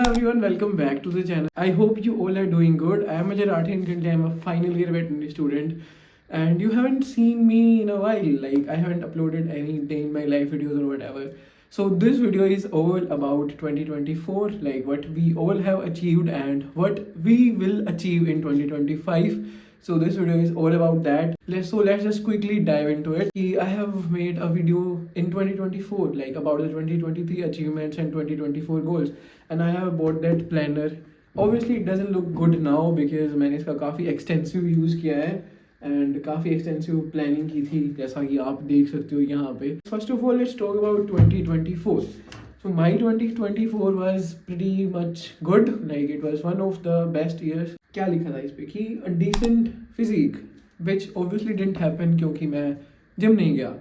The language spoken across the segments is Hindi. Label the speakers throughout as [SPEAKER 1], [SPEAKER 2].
[SPEAKER 1] Everyone, welcome back to the channel. I hope you all are doing good. I am Ajay Rathi and currently I am a final year veterinary student. And you haven't seen me in a while. Like I haven't uploaded any day in my life videos or whatever. So this video is all about 2024, like what we all have achieved and what we will achieve in 2025. So this video is all about that. Let's just quickly dive into it. I have made a video in 2024 like about the 2023 achievements and 2024 goals, and I have bought that planner. Obviously it doesn't look good now because मैंने इसका काफ़ी extensive use किया है and काफ़ी extensive planning की थी, जैसा कि आप देख सकते हो यहाँ पे. First of all, let's talk about 2024. So my 2024 was pretty much good. Like it was one of the best years. क्या लिखा था इस पे कि a decent physique, which obviously didn't happen क्योंकि मैं जिम नहीं गया.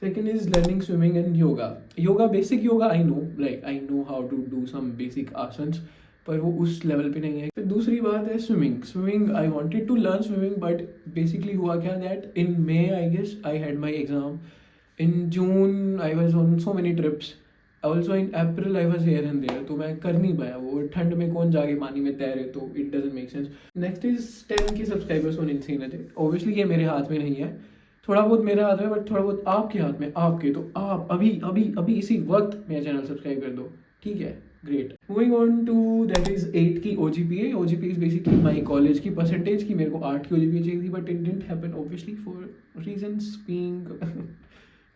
[SPEAKER 1] Second is learning swimming and yoga. Yoga, basic yoga I know, like I know how to do some basic asanas, पर वो उस लेवल पे नहीं है. फिर दूसरी बात है swimming. I wanted to learn swimming but basically हुआ क्या that in May I guess I had my exam. In June I was on so many trips. Also in April I was here and there, तो मैं कर नहीं पाया. वो ठंड में कौन जाके पानी में तैरे, तो it doesn't make sense. Next is 10K subscribers on Instagram. Obviously ये मेरे हाथ में नहीं है, थोड़ा बहुत मेरे हाथ में, बट थोड़ा बहुत आपके हाथ में. आपके तो आप अभी अभी अभी इसी वक्त मेरा चैनल सब्सक्राइब कर दो, ठीक है. Great. Moving on to that is 8 की OGPA. OGPA is basically my college की परसेंटेज की. मेरे को 8 की OGPA चाहिए थी but it didn't happen obviously for reasons being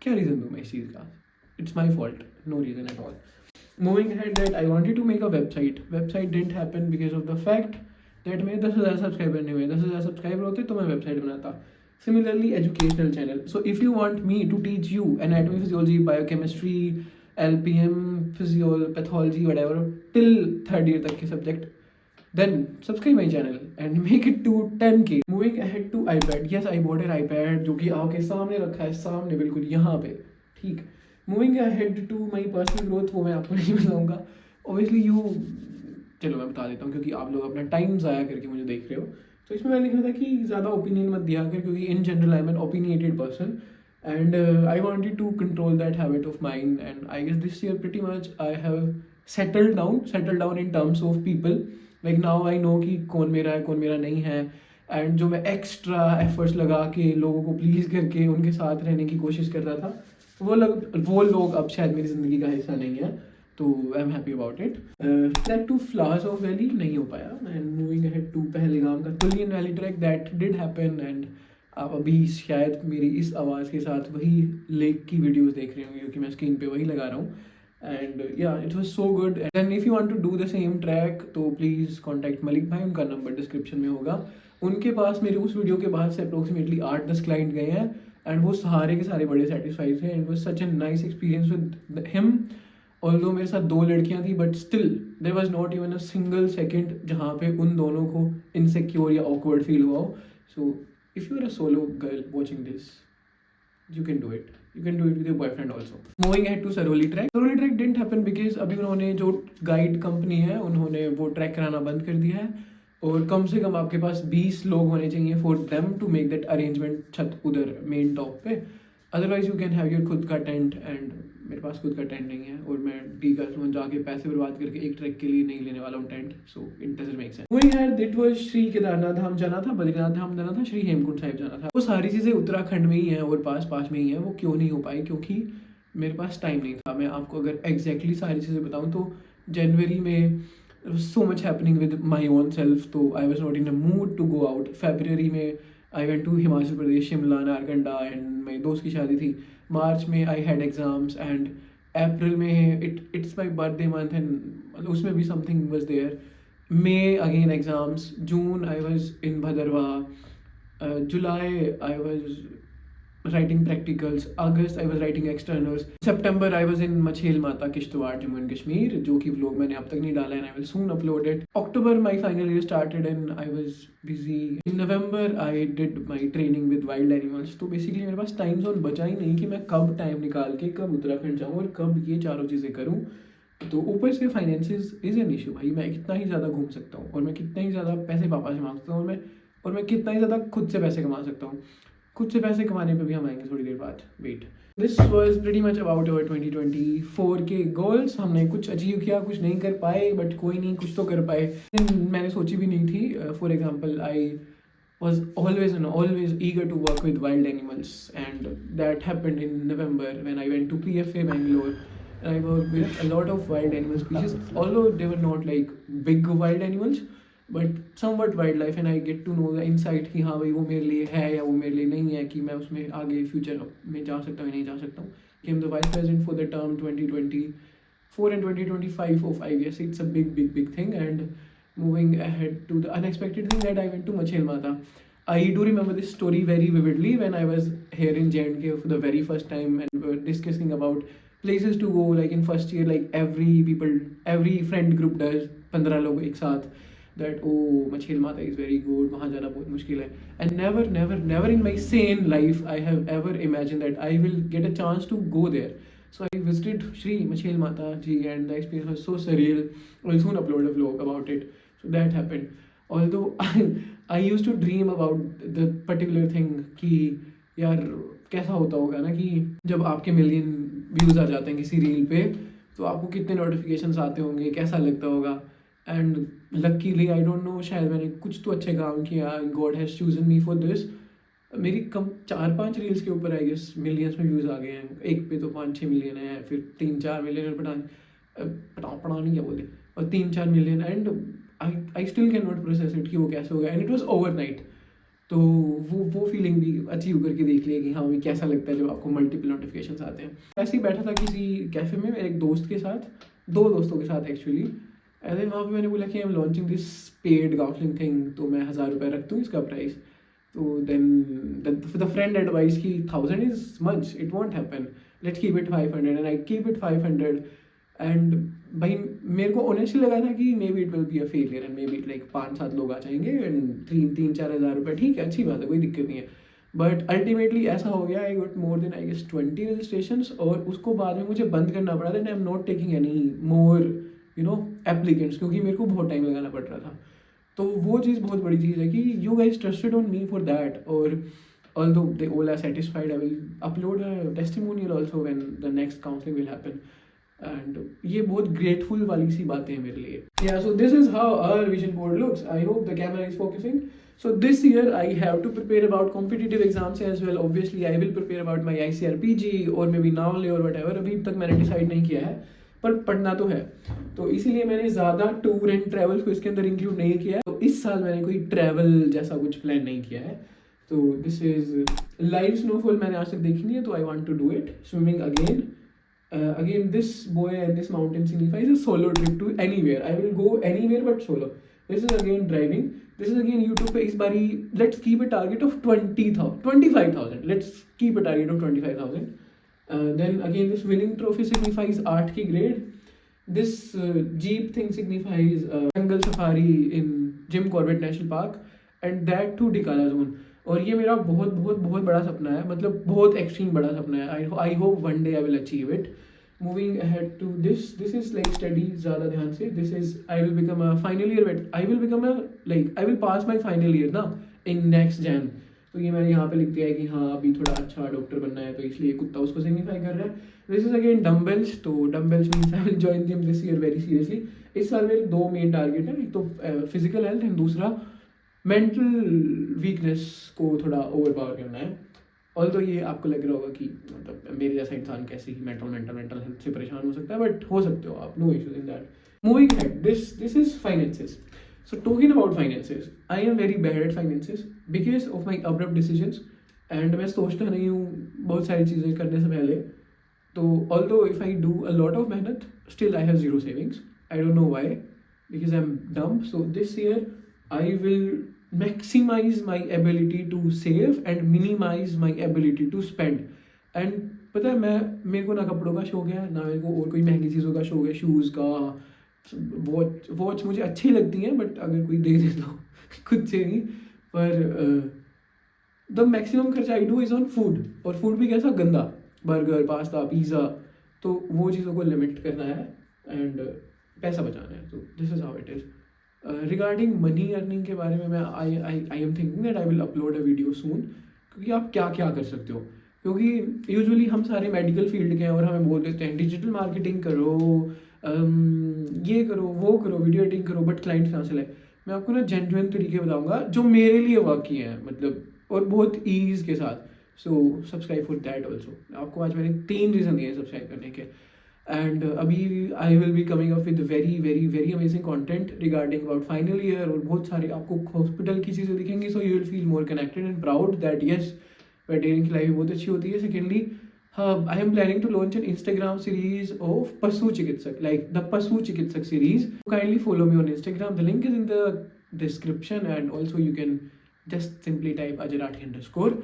[SPEAKER 1] क्या रीजन दूँ मैं इस चीज़ का. It's my fault, no reason at all. Moving ahead that I wanted to make a website didn't happen because of the fact that मेरे 10,000 सब्सक्राइबर नहीं हुए. 10,000 सब्सक्राइबर होते तो मैं वेबसाइट बनाता. Similarly, educational channel. So if you want me to teach you anatomy, physiology, biochemistry, LPM, pathology, whatever, till third year तक के subject, then subscribe my channel and make it to 10K. Moving ahead to iPad. Yes, I bought an iPad जो कि आपके सामने रखा है, सामने बिल्कुल यहाँ पे, ठीक. Moving ahead to my personal growth, वो मैं आपको नहीं बताऊँगा. Obviously चलो मैं बता देता हूँ क्योंकि आप लोग अपना टाइम ज़ाया करके मुझे देख रहे हो. तो इसमें मैंने लिखा था कि ज़्यादा ओपिनियन मत दिया कर क्योंकि in general I am an opinionated person and I wanted to control that habit of mind. And I guess this year pretty much I have settled down in terms of people. Like now I know कि कौन मेरा है कौन मेरा नहीं है. एंड जो मैं एक्स्ट्रा एफर्ट्स लगा के लोगों को प्लीज़ करके उनके साथ रहने की कोशिश कर रहा था, वो लोग अब शायद मेरी ज़िंदगी का हिस्सा नहीं है. तो I am happy about it. Trek to flowers of valley नहीं हो पाया. And moving ahead to Pahalgam का Tulian valley trek, that did happen. And आप अभी शायद मेरी इस आवाज़ के साथ वही लेक की वीडियोस देख रहे होंगे क्योंकि मैं स्क्रीन पे वही लगा रहा हूँ. And yeah it was so good. And if you want to do the same track तो प्लीज़ कॉन्टैक्ट मलिक भाई, उनका नंबर डिस्क्रिप्शन में होगा. उनके पास मेरे उस वीडियो के बाद से अप्रोक्सीमेटली 8-10 क्लाइंट गए हैं एंड वो सारे के सारे बड़े सेटिस्फाइड थे. And was such a nice experience with him. Although मेरे साथ 2 लड़कियां थी but still there was not even a single second जहाँ पे उन दोनों को इनसिक्योर या ऑकवर्ड फील हुआ हो. So if you are a solo girl watching this, you can do it with your boyfriend also. Moving ahead to Saroli track didn't happen because अभी उन्होंने जो गाइड कंपनी है उन्होंने वो ट्रैक कराना बंद कर दिया है. और कम से कम आपके पास 20 लोग होने चाहिए for them to make that arrangement छत उधर मेन टॉप पे. Otherwise you can have your खुद का टेंट. एंड मेरे पास खुद का टेंट नहीं है और मैं डीकैथलॉन जाके पैसे बर्बाद करके एक ट्रैक के लिए नहीं लेने वाला हूँ tent. So it doesn't make sense. Moving ahead, that was Shri Kedarnath Dham जाना था, बद्रीनाथ धाम जाना था, श्री हेमकुंड साहिब जाना था. वो सारी चीज़ें उत्तराखंड में ही हैं और पास में ही हैं. वो क्यों नहीं हो पाई? क्योंकि मेरे पास टाइम नहीं था. मैं आपको अगर एग्जैक्टली सारी चीज़ें बताऊँ तो जनवरी में so much happening with my own self, तो I was not in a mood to go out. February में I went to Himachal Pradesh, Shimla, Narkanda and मेरी दोस्त की शादी थी. मार्च में I had exams and अप्रैल में it's my birthday month and उसमें भी something was there. May again exams. June I was in Bhaderwah. July I was writing practicals. August I was writing externals. September I was in Machel Mata, Kishtwar, Jammu and Kashmir, जो कि vlog मैंने अब तक नहीं डाला and I will soon upload it. October my final year started and I was busy. In November I did my training with wild animals. तो basically मेरे पास टाइम जोन बचा ही नहीं कि मैं कब टाइम निकाल के कब उत्तराखंड जाऊँ और कब ये चारों चीज़ें करूँ. तो ऊपर से फाइनेंसिस इज़ एन इशू भाई. मैं कितना ही ज़्यादा घूम सकता हूँ और मैं कितना ही ज़्यादा पैसे पापा से मांग सकता हूँ और मैं कितना ही ज़्यादा खुद से पैसे कमा सकता हूँ. खुद से पैसे कमाने पे भी हम आएंगे थोड़ी देर बाद, wait. This was pretty much about our 2024 के गोल्स। हमने कुछ अचीव किया, कुछ नहीं कर पाए, बट कोई नहीं, कुछ तो कर पाए। मैंने सोची भी नहीं थी। For example, I was always eager to work with wild animals, and that happened in November when I went to PFA Bangalore, and I worked with a lot of wild animal species, although they were not like big wild animals but somewhat wildlife, and I get to know the insight कि हाँ भाई वो मेरे लिए है या वो मेरे लिए नहीं है, कि मैं उसमें आगे फ्यूचर में जा सकता हूँ या नहीं जा सकता हूँ। Became the vice president for the term 2024 and 2025 for 5 years. It's a big thing. And moving ahead to the unexpected thing, that I went to Machel Mata. I do remember this story very vividly when I was here in J&K for the very first time, and we were discussing about places to go, like in first year, like every friend group does, 15 लोग एक साथ, that oh Machel Mata is very good, वहाँ जाना बहुत मुश्किल है, and never in my sane life I have ever imagined that I will get a chance to go there. So I visited Shri Machel Mata ji, and the experience was so surreal. I'll soon upload a vlog about it. So that happened. Although I used to dream about the particular thing कि यार कैसा होता होगा ना कि जब आपके मिलियन व्यूज़ आ जाते हैं किसी रील पे, तो आपको कितने नोटिफिकेशंस आते होंगे, कैसा लगता होगा। And luckily I don't no, शायद मैंने कुछ तो अच्छे काम किया, God has chosen me for this. मेरी कम 4-5 रील्स के ऊपर आई गेस मिलियंस में व्यूज़ आ गए हैं। एक पे तो 5-6 मिलियन है, फिर 3-4 मिलियन, पढ़ानी क्या बोलते, और 3-4 million, and I still can not process it कि वो कैसे हो गया, एंड इट वॉज ओवरनाइट। तो वो फीलिंग भी अचीव करके देख लिया कि हाँ भाई कैसा लगता है जब आपको मल्टीपल नोटिफिकेशंस आते हैं। ऐसे ही बैठा था किसी कैफ़े में मेरे एक दोस्त के साथ, 2 दोस्तों के साथ एक्चुअली, एंड देन वहाँ पे मैंने बोला कि I am launching this paid counselling thing, तो मैं 1000 रुपये रखता हूँ इसका प्राइस। तो देन द फ्रेंड एडवाइस की 1000 is much, it won't happen, let's keep it 500, and I keep it 500। And भाई मेरे को ऑनेस्टली लगा था कि may be it will be a failure, and may be like 5-7 लोग आ जाएंगे, एंड 3-4 हज़ार रुपये, ठीक है, अच्छी बात है, कोई दिक्कत नहीं है। बट अल्टीमेटली ऐसा हो गया, I got more than I guess 20 registrations, और उसको बाद में मुझे बंद करना पड़ा, that I am not taking any more applicants, क्योंकि मेरे को बहुत टाइम लगाना पड़ रहा था। तो वो चीज़ बहुत बड़ी चीज़ है कि you guys trusted on me for that, और although they all are satisfied, I will upload a testimonial also when the next counseling will happen. And ये बहुत grateful वाली सी बातें हैं मेरे लिए। Yeah, so this is how our vision board looks. I hope the camera is focusing. So this year I have to prepare about competitive exams as well. Obviously I will prepare about my ICRPG or maybe NAVLE or whatever. अभी तक मैंने decide नहीं किया है, पर पढ़ना तो है। तो इसीलिए मैंने ज़्यादा टूर एंड ट्रैवल्स को इसके अंदर इंक्लूड नहीं किया है। तो इस साल मैंने कोई ट्रैवल जैसा कुछ प्लान नहीं किया है। तो दिस इज लाइव स्नोफॉल मैंने आज तक देखी नहीं है, तो I want to do it. Swimming again, again this boy and this mountain signifies a solo trip to anywhere. I will go anywhere but solo. This is again driving. This is again YouTube पे इस बारी let's keep a target of 25,000. Let's keep a target of 25,000. Then again this winning trophy signifies 8 की grade. This jeep thing signifies jungle safari in Jim Corbett National Park, and that too Dikala zone. और ये मेरा बहुत बहुत बहुत बड़ा सपना है, मतलब बहुत एक्सट्रीम बड़ा सपना है। I hope one day I will achieve it. Moving ahead to this is like study, ज़्यादा ध्यान से। This is I will become a final year, I will pass my final year ना इन नेक्स्ट जैन। तो ये मैंने यहाँ पे लिख दिया है कि हाँ अभी थोड़ा अच्छा डॉक्टर बनना है, तो इसलिए कुत्ता उसको सिग्निफाई कर रहा है। दिस इज अगेन डम्बल्स, तो dumbbells means I will join gym this year very seriously. इस साल मेरे 2 मेन टारगेट हैं, एक तो फिजिकल हेल्थ एंड दूसरा मेंटल वीकनेस को थोड़ा ओवर पावर करना है। ऑल्दो ये आपको लग रहा होगा कि मतलब मेरे जैसा इंसान कैसे ही मेंटल हेल्थ से परेशान हो सकता है, बट हो सकते हो आप, no issues in that. Moving head, this is finances. So talking about finances, I am very bad at finances because of my abrupt decisions, and मैं सोचता नहीं हूँ बहुत सारी चीज़ें करने से पहले। तो although if I do a lot of मेहनत, still I have zero savings. I don't know why, because I am dumb. So this year I will maximize my ability to save and minimize my ability to spend. And पता है मेरे को ना कपड़ों का शौक है, ना मेरे को और कोई महंगी चीज़ों का शौक है, शूज़ का, वॉच मुझे अच्छी लगती हैं, बट अगर कोई दे दे तो खुद से नहीं। पर द मैक्सिमम खर्चा I do is on food, और फूड भी कैसा गंदा, बर्गर, पास्ता, पिज़्ज़ा। तो वो चीज़ों को लिमिट करना है एंड पैसा बचाना है। तो this is how it is. Regarding money earning के बारे में मैं I am thinking that I will upload a video सून। क्योंकि आप क्या क्या कर सकते हो। क्योंकि यूजुअली हम सारे मेडिकल फील्ड के हैं और हमें बोल देते हैं डिजिटल मार्केटिंग करो, ये करो वो करो, वीडियो एडिटिंग करो, बट क्लाइंट्स कहाँ से लाए। मैं आपको ना जेन्युइन तरीके बताऊंगा जो मेरे लिए वर्क किए हैं, मतलब और बहुत ईज के साथ। So subscribe for that also. आपको आज मैंने 3 रीज़न दिए सब्सक्राइब करने के। एंड अभी I will be coming up with very very very amazing content regarding about final year, और बहुत सारे आपको हॉस्पिटल की चीज़ें दिखेंगी। So you will feel more connected and proud that yes veterinarian की लाइफ बहुत अच्छी होती है। Secondly, I am planning to launch an Instagram series of पशु चिकित्सक, लाइक द पशु चिकित्सक series. Kindly follow me on Instagram, the link is in the description, and also you can just simply type ajarathi_,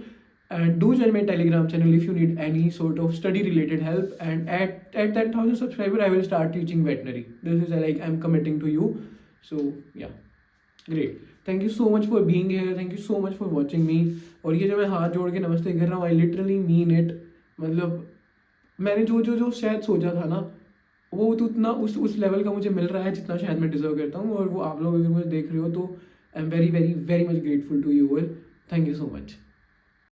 [SPEAKER 1] and do join my telegram channel if you need any sort of study related help. And at 10,000 subscriber I will start teaching veterinary. This is like I'm committing to you. So yeah, great. Thank you so much for being here, thank you so much for watching me. और ये जो मैं हाथ जोड़ के नमस्ते कर रहा हूँ, I literally mean it. मतलब मैंने जो शायद सोचा था ना, वो तो उतना उस लेवल का मुझे मिल रहा है जितना शायद मैं डिजर्व करता हूँ। और वो आप लोग अगर मुझे देख रहे हो तो I am very very very much grateful to you all. Thank you so much.